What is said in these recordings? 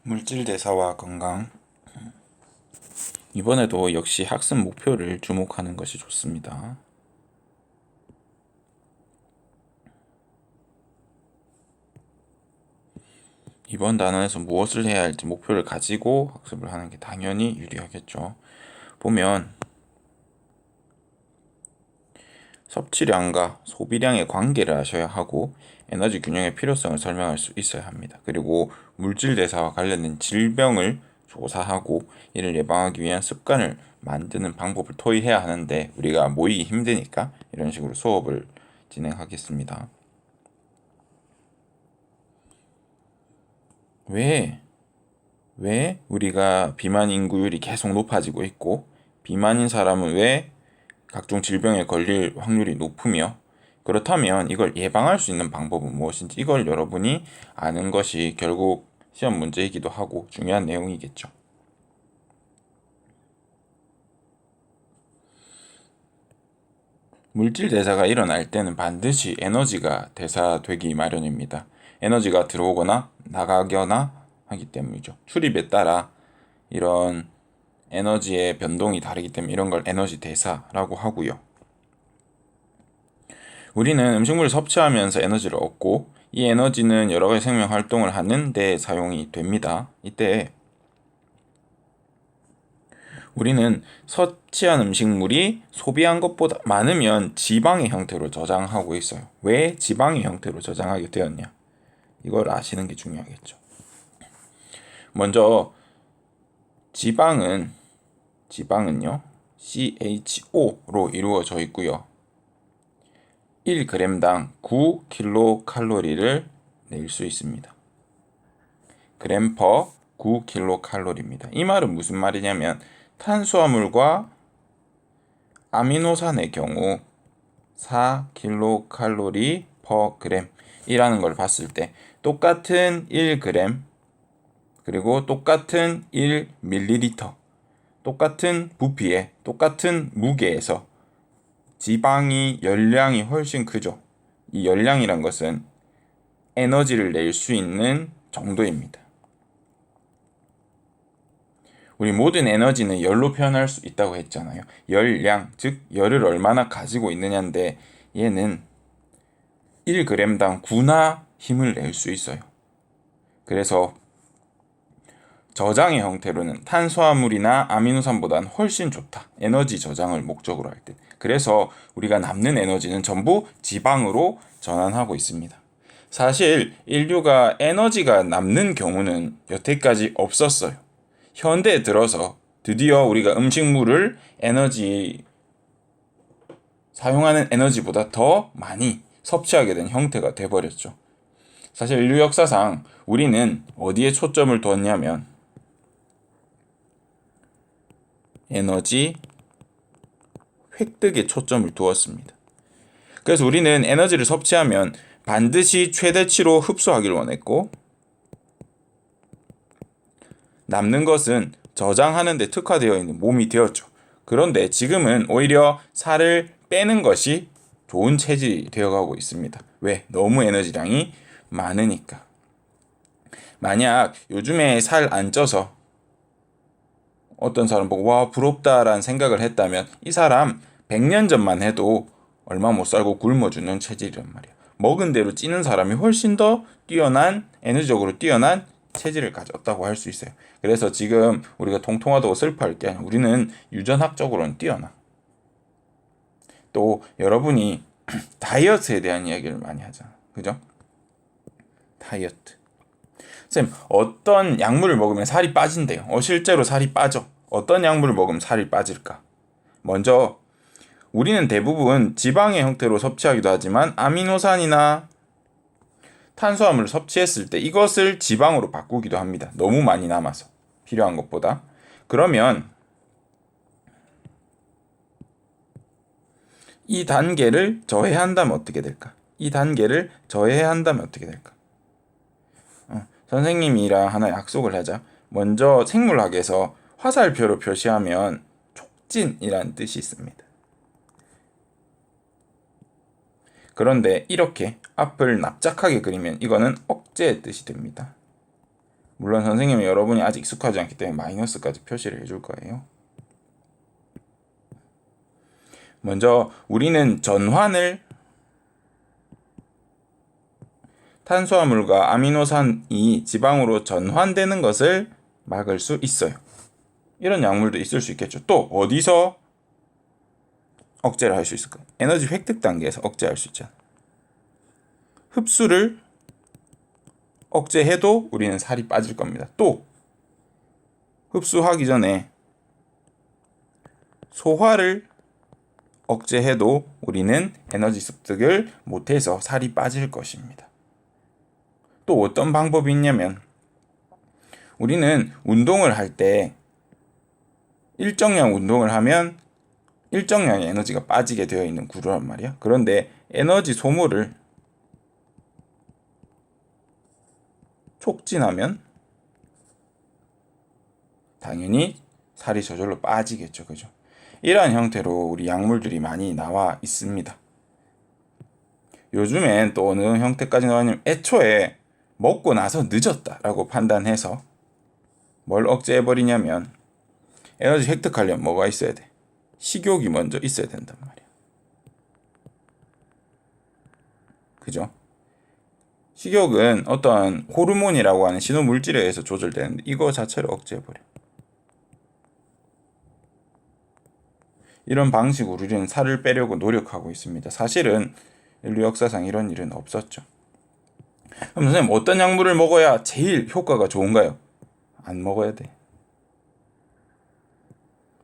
물질 대사와 건강. 이번에도 역시 학습 목표를 주목하는 것이 좋습니다. 이번 단원에서 무엇을 해야 할지 목표를 가지고 학습을 하는 게 당연히 유리하겠죠. 보면 섭취량과 소비량의 관계를 아셔야 하고 에너지 균형의 필요성을 설명할 수 있어야 합니다. 그리고 물질 대사와 관련된 질병을 조사하고 이를 예방하기 위한 습관을 만드는 방법을 토의해야 하는데 우리가 모이기 힘드니까 이런 식으로 수업을 진행하겠습니다. 왜 우리가 비만 인구율이 계속 높아지고 있고 비만인 사람은 왜 각종 질병에 걸릴 확률이 높으며 그렇다면 이걸 예방할 수 있는 방법은 무엇인지 이걸 여러분이 아는 것이 결국 시험 문제이기도 하고 중요한 내용이겠죠. 물질 대사가 일어날 때는 반드시 에너지가 대사되기 마련입니다. 에너지가 들어오거나 나가거나 하기 때문이죠. 출입에 따라 이런 에너지의 변동이 다르기 때문에 이런 걸 에너지 대사라고 하고요. 우리는 음식물을 섭취하면서 에너지를 얻고 이 에너지는 여러 가지 생명 활동을 하는 데 사용이 됩니다. 이때 우리는 섭취한 음식물이 소비한 것보다 많으면 지방의 형태로 저장하고 있어요. 왜 지방의 형태로 저장하게 되었냐? 이걸 아시는 게 중요하겠죠. 먼저 지방은요 CHO로 이루어져 있고요. 1g당 9kcal를 낼 수 있습니다. 그램 퍼 9kcal입니다. 이 말은 무슨 말이냐면 탄수화물과 아미노산의 경우 4kcal per g이라는 걸 봤을 때 똑같은 1g 그리고 똑같은 1ml 똑같은 부피에 똑같은 무게에서 지방이 열량이 훨씬 크죠. 이 열량이란 것은 에너지를 낼 수 있는 정도입니다. 우리 모든 에너지는 열로 표현할 수 있다고 했잖아요. 열량, 즉 열을 얼마나 가지고 있느냐인데 얘는 1g당 9나 힘을 낼 수 있어요. 그래서 저장의 형태로는 탄수화물이나 아미노산보다는 훨씬 좋다. 에너지 저장을 목적으로 할 때. 그래서 우리가 남는 에너지는 전부 지방으로 전환하고 있습니다. 사실 인류가 에너지가 남는 경우는 여태까지 없었어요. 현대에 들어서 드디어 우리가 음식물을 사용하는 에너지보다 더 많이 섭취하게 된 형태가 돼버렸죠. 사실 인류 역사상 우리는 어디에 초점을 두었냐면 에너지 획득에 초점을 두었습니다. 그래서 우리는 에너지를 섭취하면 반드시 최대치로 흡수하기를 원했고 남는 것은 저장하는 데 특화되어 있는 몸이 되었죠. 그런데 지금은 오히려 살을 빼는 것이 좋은 체질이 되어가고 있습니다. 왜? 너무 에너지량이 많으니까. 만약 요즘에 살 안 쪄서 어떤 사람 보고 와 부럽다라는 생각을 했다면 이 사람 100년 전만 해도 얼마 못 살고 굶어주는 체질이란 말이야. 먹은 대로 찌는 사람이 훨씬 더 에너지적으로 뛰어난 체질을 가졌다고 할 수 있어요. 그래서 지금 우리가 통통하다고 슬퍼할 게 아니라 우리는 유전학적으로는 뛰어나. 또 여러분이 다이어트에 대한 이야기를 많이 하잖아. 그죠? 다이어트. 쌤, 어떤 약물을 먹으면 살이 빠진대요. 실제로 살이 빠져. 어떤 약물을 먹으면 살이 빠질까? 먼저 우리는 대부분 지방의 형태로 섭취하기도 하지만 아미노산이나 탄수화물을 섭취했을 때 이것을 지방으로 바꾸기도 합니다. 너무 많이 남아서 필요한 것보다. 그러면 이 단계를 저해야 한다면 어떻게 될까? 선생님이랑 하나 약속을 하자. 먼저 생물학에서 화살표로 표시하면 촉진이라는 뜻이 있습니다. 그런데 이렇게 앞을 납작하게 그리면 이거는 억제의 뜻이 됩니다. 물론 선생님은 여러분이 아직 익숙하지 않기 때문에 마이너스까지 표시를 해줄 거예요. 먼저 우리는 전환을 탄수화물과 아미노산이 지방으로 전환되는 것을 막을 수 있어요. 이런 약물도 있을 수 있겠죠. 또 어디서 억제를 할 수 있을까? 에너지 획득 단계에서 억제할 수 있잖아. 흡수를 억제해도 우리는 살이 빠질 겁니다. 또 흡수하기 전에 소화를 억제해도 우리는 에너지 습득을 못해서 살이 빠질 것입니다. 또 어떤 방법이 있냐면 우리는 운동을 할 때 일정량 운동을 하면 일정량의 에너지가 빠지게 되어 있는 구조란 말이야. 그런데 에너지 소모를 촉진하면 당연히 살이 저절로 빠지겠죠. 그죠? 이러한 형태로 우리 약물들이 많이 나와 있습니다. 요즘엔 또 어느 형태까지 나왔냐면 애초에 먹고 나서 늦었다라고 판단해서 뭘 억제해버리냐면 에너지 획득하려면 뭐가 있어야 돼? 식욕이 먼저 있어야 된단 말이야. 그죠? 식욕은 어떠한 호르몬이라고 하는 신호물질에 의해서 조절되는데 이거 자체를 억제해버려. 이런 방식으로 우리는 살을 빼려고 노력하고 있습니다. 사실은 인류 역사상 이런 일은 없었죠. 그럼 선생님 어떤 약물을 먹어야 제일 효과가 좋은가요? 안 먹어야 돼.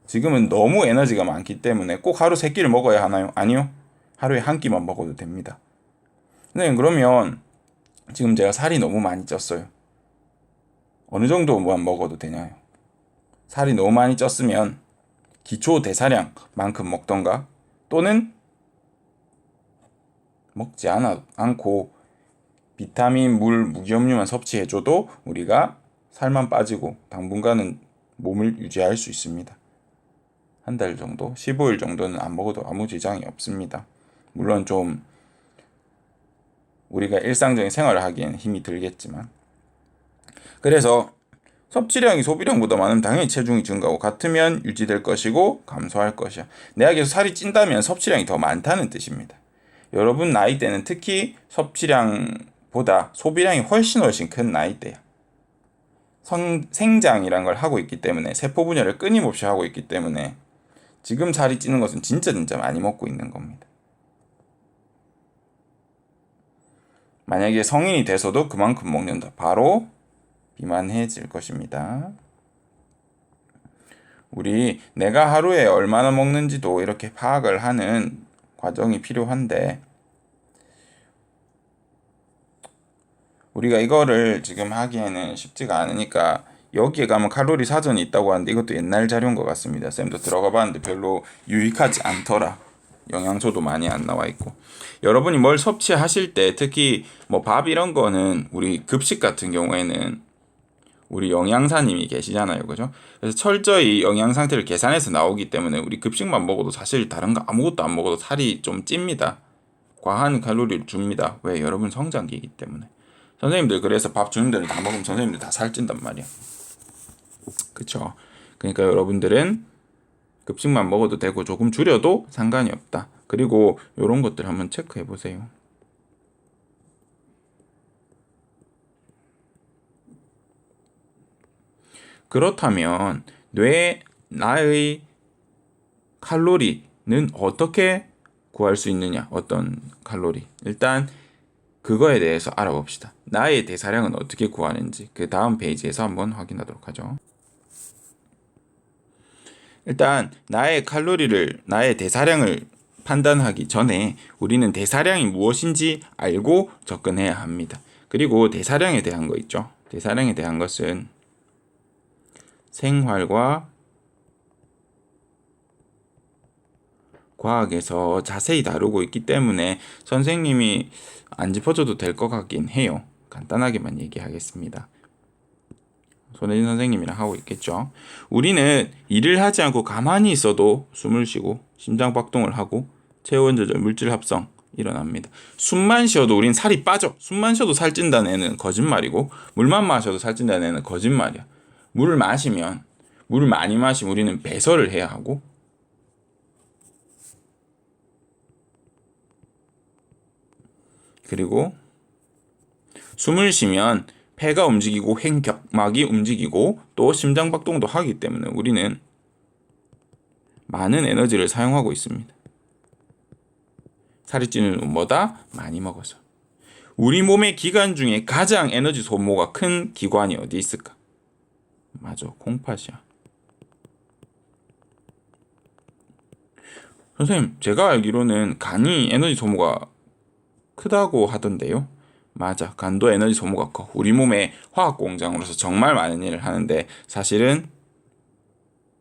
지금은 너무 에너지가 많기 때문에 꼭 하루 3끼를 먹어야 하나요? 아니요. 하루에 한 끼만 먹어도 됩니다. 선생님 그러면 지금 제가 살이 너무 많이 쪘어요. 어느 정도만 먹어도 되냐요? 살이 너무 많이 쪘으면 기초 대사량만큼 먹던가 또는 먹지 않고 비타민, 물, 무기염료만 섭취해줘도 우리가 살만 빠지고 당분간은 몸을 유지할 수 있습니다. 한 달 정도, 15일 정도는 안 먹어도 아무 지장이 없습니다. 물론 좀 우리가 일상적인 생활을 하기에는 힘이 들겠지만 그래서 섭취량이 소비량보다 많으면 당연히 체중이 증가하고 같으면 유지될 것이고 감소할 것이야. 내가 계속 살이 찐다면 섭취량이 더 많다는 뜻입니다. 여러분 나이대는 특히 섭취량보다 소비량이 훨씬 큰 나이대야. 생장이란 걸 하고 있기 때문에 세포 분열을 끊임없이 하고 있기 때문에 지금 살이 찌는 것은 진짜 많이 먹고 있는 겁니다. 만약에 성인이 돼서도 그만큼 먹는다. 바로 비만해질 것입니다. 내가 하루에 얼마나 먹는지도 이렇게 파악을 하는 과정이 필요한데 우리가 이거를 지금 하기에는 쉽지가 않으니까 여기에 가면 칼로리 사전이 있다고 하는데 이것도 옛날 자료인 것 같습니다. 쌤도 들어가 봤는데 별로 유익하지 않더라. 영양소도 많이 안 나와 있고 여러분이 뭘 섭취하실 때 특히 뭐 밥 이런 거는 우리 급식 같은 경우에는 우리 영양사님이 계시잖아요. 그죠? 그래서 철저히 영양 상태를 계산해서 나오기 때문에 우리 급식만 먹어도 사실 다른 거 아무것도 안 먹어도 살이 좀 찝니다. 과한 칼로리를 줍니다. 왜? 여러분 성장기이기 때문에. 선생님들 그래서 밥 주는 데를 다 먹으면 선생님들 다 살찐단 말이야. 그쵸? 그러니까 여러분들은 급식만 먹어도 되고 조금 줄여도 상관이 없다. 그리고 이런 것들 한번 체크해 보세요. 그렇다면 나의 칼로리는 어떻게 구할 수 있느냐? 어떤 칼로리? 일단 그거에 대해서 알아봅시다. 나의 대사량은 어떻게 구하는지 그 다음 페이지에서 한번 확인하도록 하죠. 일단 나의 대사량을 판단하기 전에 우리는 대사량이 무엇인지 알고 접근해야 합니다. 그리고 대사량에 대한 거 있죠. 대사량에 대한 것은 생활과 과학에서 자세히 다루고 있기 때문에 선생님이 안 짚어줘도 될 것 같긴 해요. 간단하게만 얘기하겠습니다. 손혜진 선생님이랑 하고 있겠죠. 우리는 일을 하지 않고 가만히 있어도 숨을 쉬고 심장 박동을 하고 체온 조절, 물질 합성, 일어납니다. 숨만 쉬어도 우린 살이 빠져. 숨만 쉬어도 살찐다는 애는 거짓말이고 물만 마셔도 살찐다는 애는 거짓말이야. 물을 많이 마시면 우리는 배설을 해야 하고 그리고 숨을 쉬면 폐가 움직이고 횡격막이 움직이고 또 심장박동도 하기 때문에 우리는 많은 에너지를 사용하고 있습니다. 살이 찌는 것보다 많이 먹어서. 우리 몸의 기관 중에 가장 에너지 소모가 큰 기관이 어디 있을까? 맞아, 콩팥이야. 선생님, 제가 알기로는 간이 에너지 소모가 크다고 하던데요. 맞아, 간도 에너지 소모가 커. 우리 몸의 화학 공장으로서 정말 많은 일을 하는데 사실은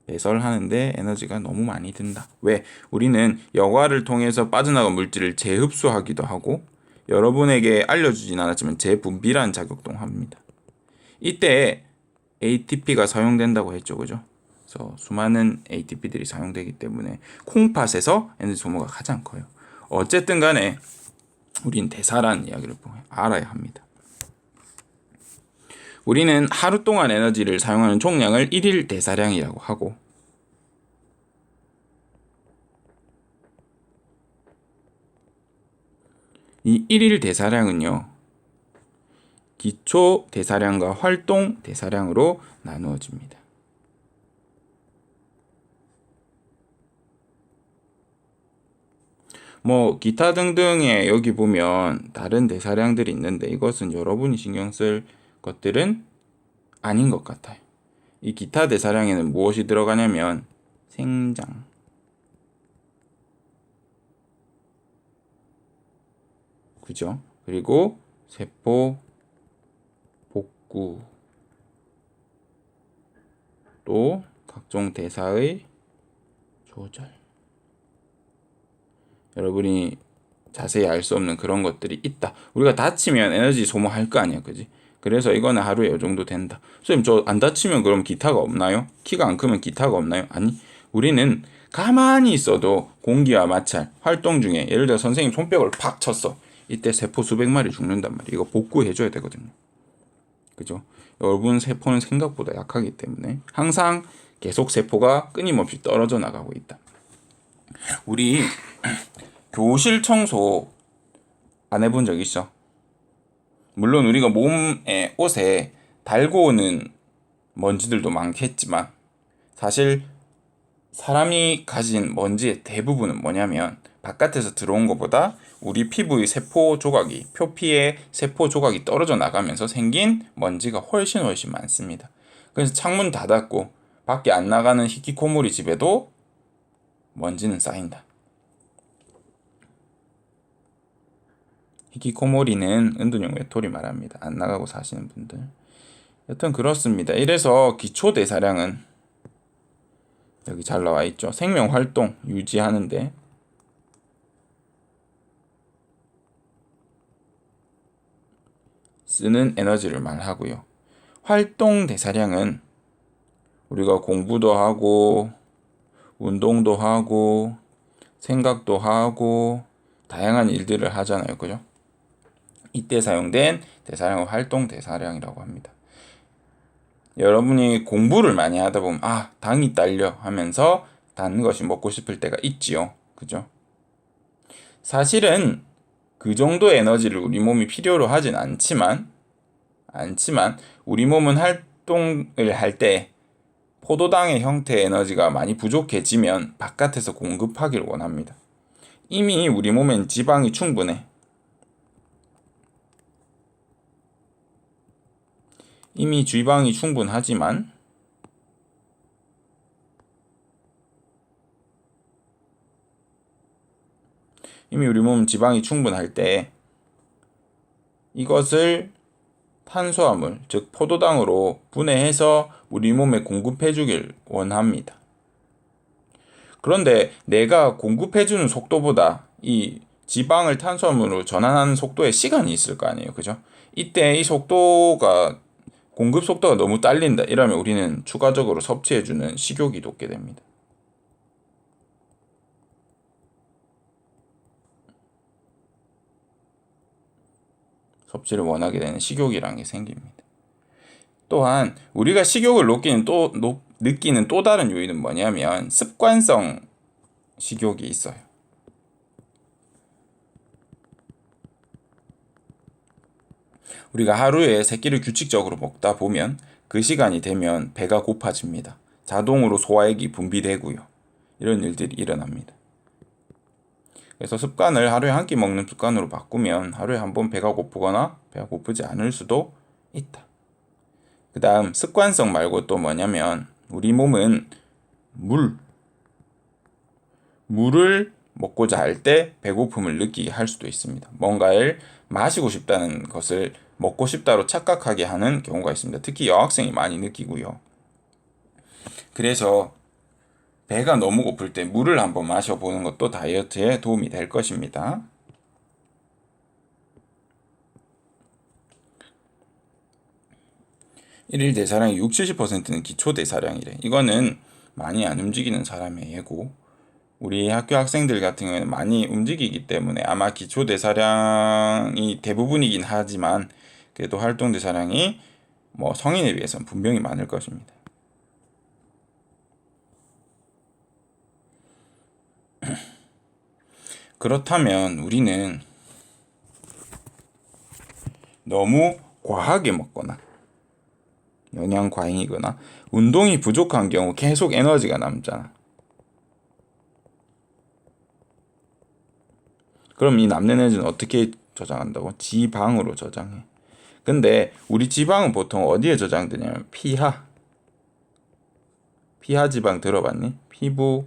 배설하는데 에너지가 너무 많이 든다. 왜? 우리는 여과를 통해서 빠져나간 물질을 재흡수하기도 하고 여러분에게 알려주진 않았지만 재분비라는 작용도 합니다. 이때 ATP가 사용된다고 했죠, 그죠? 그래서 수많은 ATP들이 사용되기 때문에 콩팥에서 에너지 소모가 가장 커요. 어쨌든 간에 우린 대사라는 이야기를 알아야 합니다. 우리는 하루 동안 에너지를 사용하는 총량을 1일 대사량이라고 하고 이 1일 대사량은요. 기초 대사량과 활동 대사량으로 나누어집니다. 기타 등등의 여기 보면 다른 대사량들이 있는데 이것은 여러분이 신경 쓸 것들은 아닌 것 같아요. 이 기타 대사량에는 무엇이 들어가냐면 생장, 그죠? 그리고 세포 복구, 또 각종 대사의 조절. 여러분이 자세히 알 수 없는 그런 것들이 있다. 우리가 다치면 에너지 소모할 거 아니야, 그지? 그래서 이거는 하루에 이 정도 된다. 선생님, 저 안 다치면 그럼 기타가 없나요? 키가 안 크면 기타가 없나요? 아니, 우리는 가만히 있어도 공기와 마찰, 활동 중에 예를 들어 선생님 손뼉을 팍 쳤어. 이때 세포 수백 마리 죽는단 말이에요. 이거 복구해줘야 되거든요. 그죠? 여러분 세포는 생각보다 약하기 때문에 항상 계속 세포가 끊임없이 떨어져 나가고 있다. 우리 교실 청소 안 해본 적 있어? 물론 우리가 몸에 옷에 달고 오는 먼지들도 많겠지만 사실 사람이 가진 먼지의 대부분은 뭐냐면 바깥에서 들어온 것보다 우리 피부의 세포 조각이, 표피의 세포 조각이 떨어져 나가면서 생긴 먼지가 훨씬 많습니다. 그래서 창문 닫았고 밖에 안 나가는 히키코모리 집에도 먼지는 쌓인다. 히키코모리는 은둔형 외톨이 말합니다. 안 나가고 사시는 분들. 여튼 그렇습니다. 이래서 기초 대사량은 여기 잘 나와 있죠. 생명 활동 유지하는데 쓰는 에너지를 말하고요. 활동 대사량은 우리가 공부도 하고 운동도 하고 생각도 하고 다양한 일들을 하잖아요. 그죠? 이때 사용된 대사량을 활동 대사량이라고 합니다. 여러분이 공부를 많이 하다 보면 당이 딸려 하면서 단 것이 먹고 싶을 때가 있지요. 그죠? 사실은 그 정도 에너지를 우리 몸이 필요로 하진 않지만 우리 몸은 활동을 할 때 포도당의 형태의 에너지가 많이 부족해지면 바깥에서 공급하기를 원합니다. 이미 우리 몸엔 지방이 충분해. 이미 지방이 충분하지만 이미 우리 몸은 지방이 충분할 때 이것을 탄수화물, 즉 포도당으로 분해해서 우리 몸에 공급해 주길 원합니다. 그런데 내가 공급해주는 속도보다 이 지방을 탄수화물로 전환하는 속도에 시간이 있을 거 아니에요. 그죠? 이때 이 속도가 공급 속도가 너무 딸린다. 이러면 우리는 추가적으로 섭취해주는 식욕이 돋게 됩니다. 섭취를 원하게 되는 식욕이라는 게 생깁니다. 또한 우리가 식욕을 느끼는 또 다른 요인은 뭐냐면 습관성 식욕이 있어요. 우리가 하루에 3끼를 규칙적으로 먹다 보면 그 시간이 되면 배가 고파집니다. 자동으로 소화액이 분비되고요. 이런 일들이 일어납니다. 그래서 습관을 하루에 한 끼 먹는 습관으로 바꾸면 하루에 한 번 배가 고프거나 배가 고프지 않을 수도 있다. 그 다음 습관성 말고 또 뭐냐면 우리 몸은 물을 먹고자 할 때 배고픔을 느끼게 할 수도 있습니다. 뭔가를 마시고 싶다는 것을 먹고 싶다로 착각하게 하는 경우가 있습니다. 특히 여학생이 많이 느끼고요. 그래서 배가 너무 고플 때 물을 한번 마셔보는 것도 다이어트에 도움이 될 것입니다. 일일 대사량의 60-70%는 기초 대사량이래. 이거는 많이 안 움직이는 사람의 예고. 우리 학교 학생들 같은 경우에는 많이 움직이기 때문에 아마 기초 대사량이 대부분이긴 하지만 그래도 활동 대사량이 성인에 비해서는 분명히 많을 것입니다. 그렇다면 우리는 너무 과하게 먹거나 영양 과잉이거나 운동이 부족한 경우 계속 에너지가 남잖아. 그럼 이 남는 에너지는 어떻게 저장한다고? 지방으로 저장해. 근데 우리 지방은 보통 어디에 저장되냐면 피하 지방 들어봤니? 피부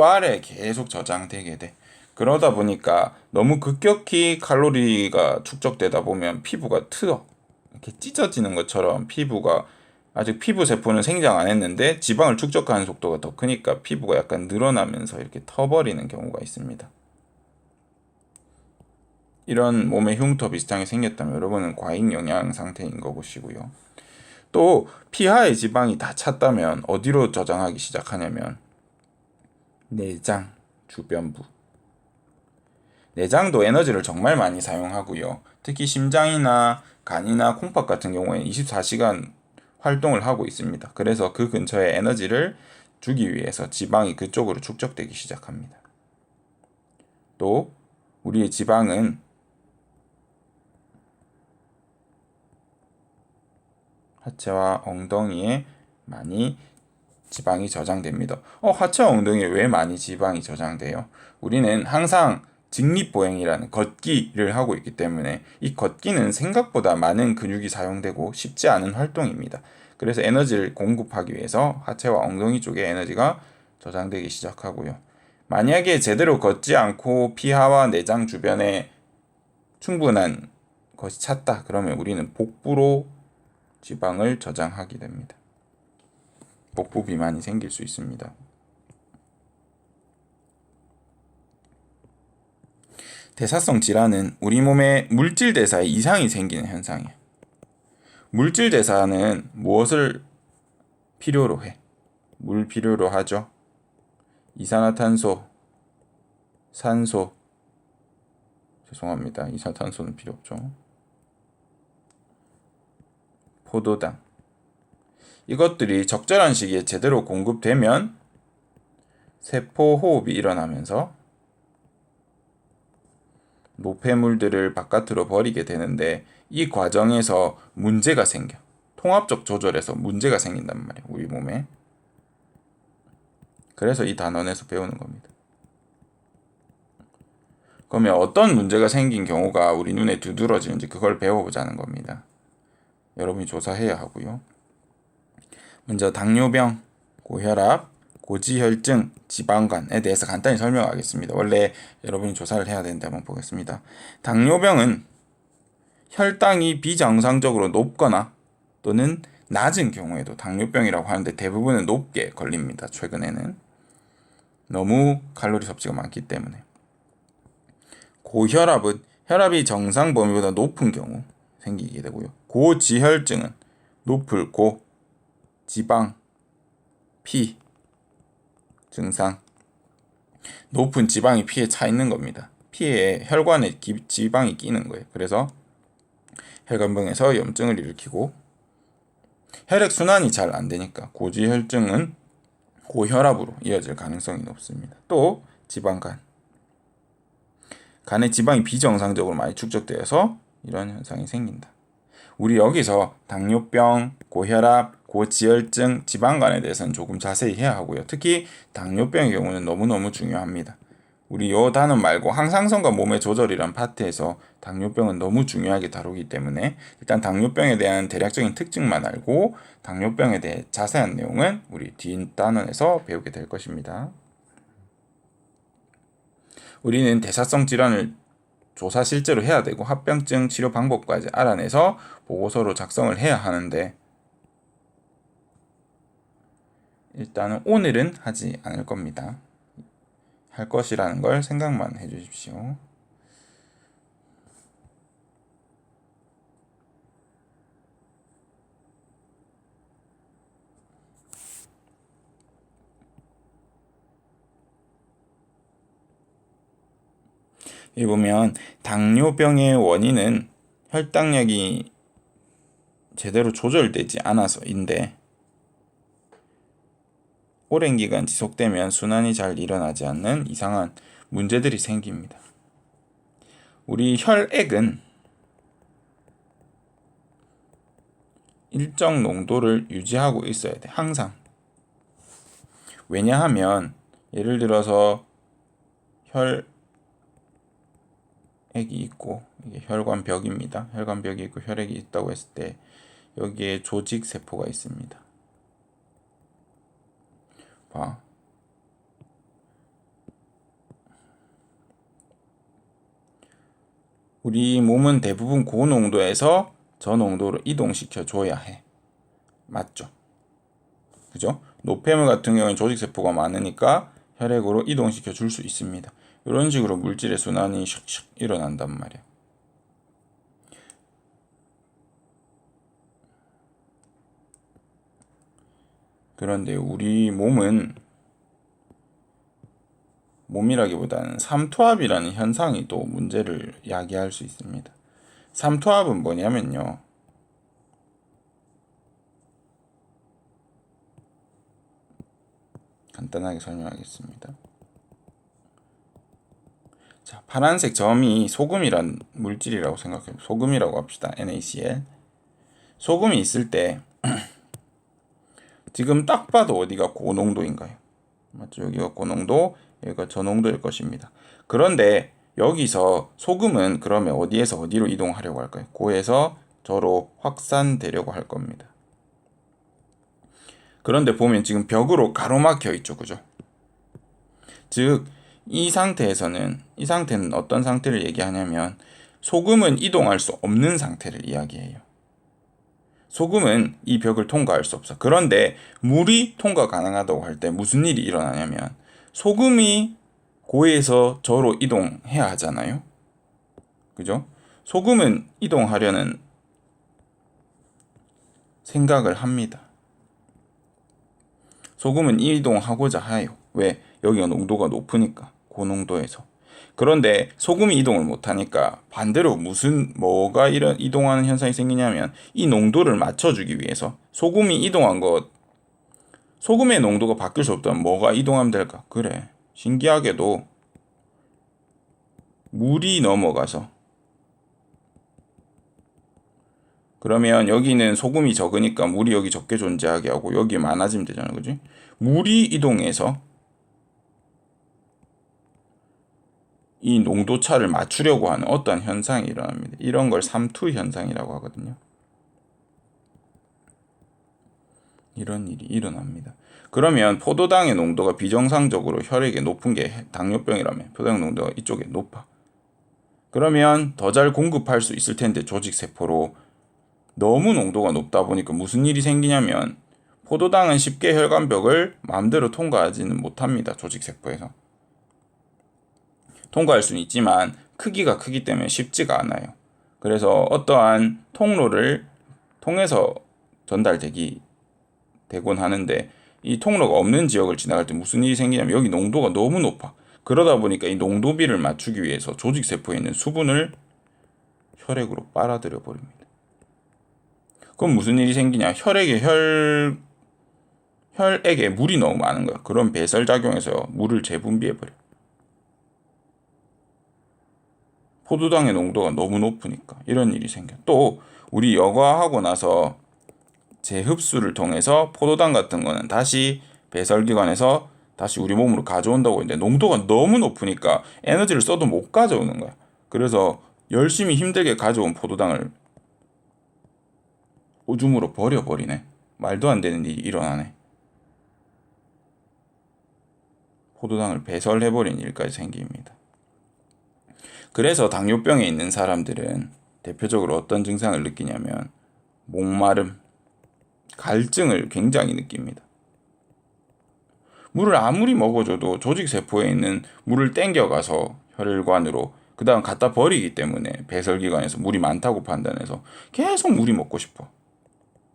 아래에 계속 저장되게 돼. 그러다 보니까 너무 급격히 칼로리가 축적되다 보면 피부가 트어. 이렇게 찢어지는 것처럼 피부가 아직 피부 세포는 생장 안 했는데 지방을 축적하는 속도가 더 크니까 피부가 약간 늘어나면서 이렇게 터버리는 경우가 있습니다. 이런 몸의 흉터 비슷하게 생겼다면 여러분은 과잉 영양 상태인 거 보시고요. 또 피하의 지방이 다 찼다면 어디로 저장하기 시작하냐면 내장 주변부. 내장도 에너지를 정말 많이 사용하고요. 특히 심장이나 간이나 콩팥 같은 경우에 24시간 활동을 하고 있습니다. 그래서 그 근처에 에너지를 주기 위해서 지방이 그쪽으로 축적되기 시작합니다. 또 우리의 지방은 하체와 엉덩이에 많이 지방이 저장됩니다. 하체와 엉덩이에 왜 많이 지방이 저장돼요? 우리는 항상 직립보행이라는 걷기를 하고 있기 때문에 이 걷기는 생각보다 많은 근육이 사용되고 쉽지 않은 활동입니다. 그래서 에너지를 공급하기 위해서 하체와 엉덩이 쪽에 에너지가 저장되기 시작하고요. 만약에 제대로 걷지 않고 피하와 내장 주변에 충분한 것이 찼다. 그러면 우리는 복부로 지방을 저장하게 됩니다. 복부 비만이 생길 수 있습니다. 대사성 질환은 우리 몸의 물질 대사에 이상이 생기는 현상이에요. 물질 대사는 무엇을 필요로 해? 물 필요로 하죠. 이산화탄소, 산소, 죄송합니다. 이산화탄소는 필요 없죠. 포도당. 이것들이 적절한 시기에 제대로 공급되면 세포 호흡이 일어나면서 노폐물들을 바깥으로 버리게 되는데 이 과정에서 문제가 생겨. 통합적 조절에서 문제가 생긴단 말이에요. 우리 몸에. 그래서 이 단원에서 배우는 겁니다. 그러면 어떤 문제가 생긴 경우가 우리 눈에 두드러지는지 그걸 배워보자는 겁니다. 여러분이 조사해야 하고요. 먼저 당뇨병, 고혈압, 고지혈증, 지방간에 대해서 간단히 설명하겠습니다. 원래 여러분이 조사를 해야 되는데 한번 보겠습니다. 당뇨병은 혈당이 비정상적으로 높거나 또는 낮은 경우에도 당뇨병이라고 하는데 대부분은 높게 걸립니다. 최근에는 너무 칼로리 섭취가 많기 때문에. 고혈압은 혈압이 정상 범위보다 높은 경우 생기게 되고요. 고지혈증은 높을 고, 지방, 피 증상. 높은 지방이 피에 차 있는 겁니다. 피에 혈관에 지방이 끼는 거예요. 그래서 혈관병에서 염증을 일으키고 혈액순환이 잘 안 되니까 고지혈증은 고혈압으로 이어질 가능성이 높습니다. 또 지방간. 간에 지방이 비정상적으로 많이 축적되어서 이런 현상이 생긴다. 우리 여기서 당뇨병, 고혈압, 고지혈증, 지방간에 대해서는 조금 자세히 해야 하고요. 특히 당뇨병의 경우는 너무너무 중요합니다. 우리 요 단원 말고 항상성과 몸의 조절이란 파트에서 당뇨병은 너무 중요하게 다루기 때문에 일단 당뇨병에 대한 대략적인 특징만 알고 당뇨병에 대해 자세한 내용은 우리 뒷단원에서 배우게 될 것입니다. 우리는 대사성 질환을 조사 실제로 해야 되고 합병증 치료 방법까지 알아내서 보고서로 작성을 해야 하는데 일단은 오늘은 하지 않을 겁니다. 할 것이라는 걸 생각만 해주십시오. 여기 보면 당뇨병의 원인은 혈당약이 제대로 조절되지 않아서인데 오랜 기간 지속되면 순환이 잘 일어나지 않는 이상한 문제들이 생깁니다. 우리 혈액은 일정 농도를 유지하고 있어야 돼. 항상. 왜냐하면 예를 들어서 혈액이 있고 이게 혈관벽입니다. 혈관벽이 있고 혈액이 있다고 했을 때 여기에 조직세포가 있습니다. 봐. 우리 몸은 대부분 고농도에서 저농도로 이동시켜 줘야 해. 맞죠? 그죠? 노폐물 같은 경우는 조직세포가 많으니까 혈액으로 이동시켜 줄 수 있습니다. 이런 식으로 물질의 순환이 샥샥 일어난단 말이야. 그런데 우리 몸이라기보다는 삼투압이라는 현상이 또 문제를 야기할 수 있습니다. 삼투압은 뭐냐면요. 간단하게 설명하겠습니다. 자, 파란색 점이 소금이란 물질이라고 생각해요. 소금이라고 합시다. NaCl. 소금이 있을 때 지금 딱 봐도 어디가 고농도인가요? 맞죠? 여기가 고농도, 여기가 저농도일 것입니다. 그런데 여기서 소금은 그러면 어디에서 어디로 이동하려고 할까요? 고에서 저로 확산되려고 할 겁니다. 그런데 보면 지금 벽으로 가로막혀 있죠. 그죠? 즉, 이 상태는 어떤 상태를 얘기하냐면 소금은 이동할 수 없는 상태를 이야기해요. 소금은 이 벽을 통과할 수 없어. 그런데 물이 통과 가능하다고 할 때 무슨 일이 일어나냐면 소금이 고에서 저로 이동해야 하잖아요. 그죠? 소금은 이동하려는 생각을 합니다. 소금은 이동하고자 해요. 왜? 여기가 농도가 높으니까. 고농도에서. 그런데 소금이 이동을 못하니까 반대로 뭐가 이런 이동하는 현상이 생기냐면 이 농도를 맞춰주기 위해서 소금의 농도가 바뀔 수 없다면 뭐가 이동하면 될까? 그래. 신기하게도 물이 넘어가서 그러면 여기는 소금이 적으니까 물이 여기 적게 존재하게 하고 여기 많아지면 되잖아. 그지? 물이 이동해서 이 농도 차를 맞추려고 하는 어떤 현상이 일어납니다. 이런 걸 삼투 현상이라고 하거든요. 이런 일이 일어납니다. 그러면 포도당의 농도가 비정상적으로 혈액에 높은 게 당뇨병이라면 포도당 농도가 이쪽에 높아. 그러면 더 잘 공급할 수 있을 텐데 조직세포로 너무 농도가 높다 보니까 무슨 일이 생기냐면 포도당은 쉽게 혈관벽을 마음대로 통과하지는 못합니다. 조직세포에서. 통과할 수는 있지만 크기가 크기 때문에 쉽지가 않아요. 그래서 어떠한 통로를 통해서 전달되곤 하는데 이 통로가 없는 지역을 지나갈 때 무슨 일이 생기냐면 여기 농도가 너무 높아. 그러다 보니까 이 농도비를 맞추기 위해서 조직세포에 있는 수분을 혈액으로 빨아들여 버립니다. 그럼 무슨 일이 생기냐? 혈액에 물이 너무 많은 거야. 그럼 배설작용해서 물을 재분비해 버려. 포도당의 농도가 너무 높으니까 이런 일이 생겨. 또 우리 여과하고 나서 재흡수를 통해서 포도당 같은 거는 다시 배설기관에서 다시 우리 몸으로 가져온다고 했는데 농도가 너무 높으니까 에너지를 써도 못 가져오는 거야. 그래서 열심히 힘들게 가져온 포도당을 오줌으로 버려버리네. 말도 안 되는 일이 일어나네. 포도당을 배설해버린 일까지 생깁니다. 그래서 당뇨병에 있는 사람들은 대표적으로 어떤 증상을 느끼냐면 목마름, 갈증을 굉장히 느낍니다. 물을 아무리 먹어줘도 조직세포에 있는 물을 땡겨가서 혈관으로 그 다음 갖다 버리기 때문에 배설기관에서 물이 많다고 판단해서 계속 물이 먹고 싶어.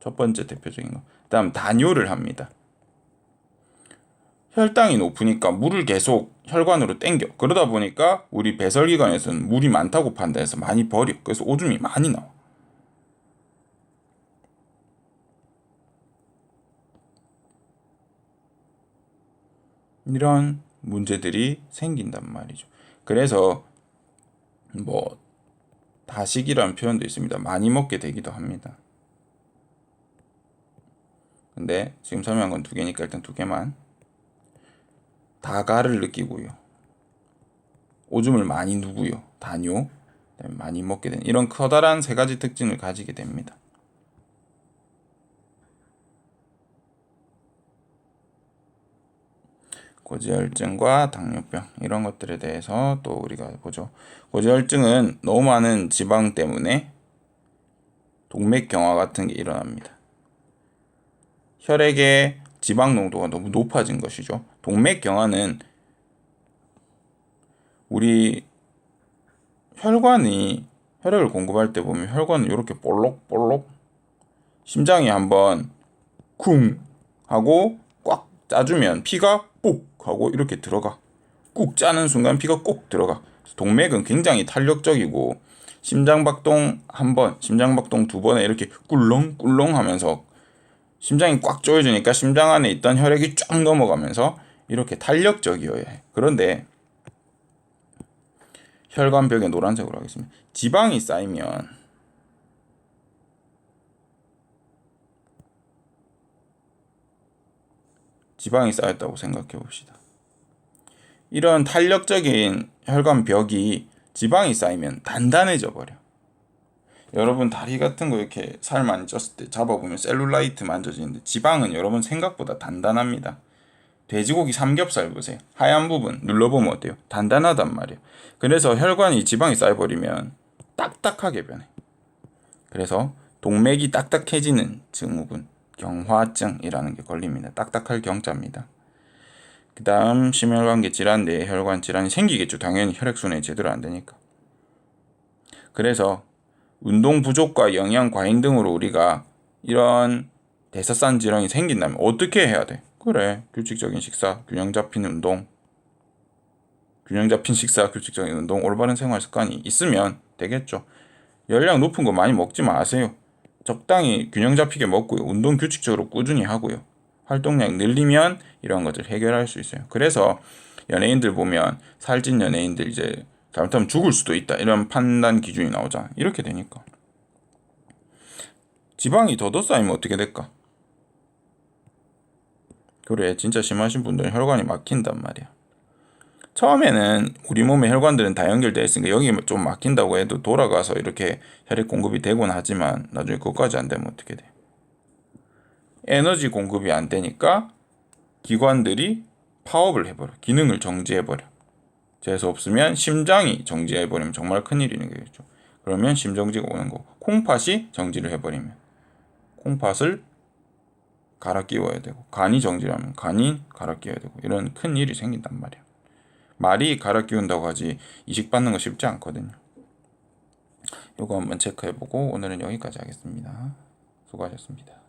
첫 번째 대표적인 거. 그 다음 단요를 합니다. 혈당이 높으니까 물을 계속 혈관으로 땡겨. 그러다 보니까 우리 배설기관에서는 물이 많다고 판단해서 많이 버려. 그래서 오줌이 많이 나와. 이런 문제들이 생긴단 말이죠. 그래서 뭐 다식이라는 표현도 있습니다. 많이 먹게 되기도 합니다. 근데 지금 설명한 건 2개니까 일단 2개만. 다가를 느끼고요. 오줌을 많이 누고요. 단요. 많이 먹게 되는 이런 커다란 3가지 특징을 가지게 됩니다. 고지혈증과 당뇨병 이런 것들에 대해서 또 우리가 보죠. 고지혈증은 너무 많은 지방 때문에 동맥경화 같은 게 일어납니다. 혈액의 지방 농도가 너무 높아진 것이죠. 동맥경화는 우리 혈관이 혈액을 공급할 때 보면 혈관은 이렇게 볼록볼록 심장이 한번 쿵 하고 꽉 짜주면 피가 뽁 하고 이렇게 들어가. 꾹 짜는 순간 피가 꼭 들어가. 동맥은 굉장히 탄력적이고 심장박동 1번, 심장박동 2번에 이렇게 꿀렁꿀렁 하면서 심장이 꽉 조여주니까 심장 안에 있던 혈액이 쫙 넘어가면서 이렇게 탄력적이어야 해. 그런데 혈관벽에 노란색으로 하겠습니다. 지방이 쌓이면 지방이 쌓였다고 생각해 봅시다. 이런 탄력적인 혈관벽이 지방이 쌓이면 단단해져 버려. 여러분 다리 같은 거 이렇게 살 많이 쪘을 때 잡아보면 셀룰라이트 만져지는데 지방은 여러분 생각보다 단단합니다. 돼지고기 삼겹살 보세요. 하얀 부분 눌러보면 어때요? 단단하단 말이에요. 그래서 혈관이 지방이 쌓여버리면 딱딱하게 변해. 그래서 동맥이 딱딱해지는 증후군 경화증이라는 게 걸립니다. 딱딱할 경자입니다. 그 다음 심혈관계 질환, 뇌혈관 질환이 생기겠죠. 당연히 혈액순환이 제대로 안 되니까. 그래서 운동 부족과 영양 과잉 등으로 우리가 이런 대사산 질환이 생긴다면 어떻게 해야 돼? 그래, 규칙적인 식사, 균형 잡힌 운동, 균형 잡힌 식사, 규칙적인 운동, 올바른 생활 습관이 있으면 되겠죠. 열량 높은 거 많이 먹지 마세요. 적당히 균형 잡히게 먹고요. 운동 규칙적으로 꾸준히 하고요. 활동량 늘리면 이런 것들 해결할 수 있어요. 그래서 연예인들 보면 살찐 연예인들 이제 잘못하면 죽을 수도 있다. 이런 판단 기준이 나오잖아. 이렇게 되니까. 지방이 더 쌓이면 어떻게 될까? 그래, 진짜 심하신 분들은 혈관이 막힌단 말이야. 처음에는 우리 몸의 혈관들은 다 연결되어 있으니까 여기 좀 막힌다고 해도 돌아가서 이렇게 혈액 공급이 되곤 하지만 나중에 그것까지 안 되면 어떻게 돼? 에너지 공급이 안 되니까 기관들이 파업을 해버려. 기능을 정지해버려. 재수 없으면 심장이 정지해버리면 정말 큰일이 되겠죠. 그러면 심정지가 오는 거고, 콩팥이 정지를 해버리면 콩팥을 갈아 끼워야 되고, 간이 정지하면 간이 갈아 끼워야 되고, 이런 큰 일이 생긴단 말이야. 말이 갈아 끼운다고 하지 이식받는 거 쉽지 않거든요. 이거 한번 체크해보고 오늘은 여기까지 하겠습니다. 수고하셨습니다.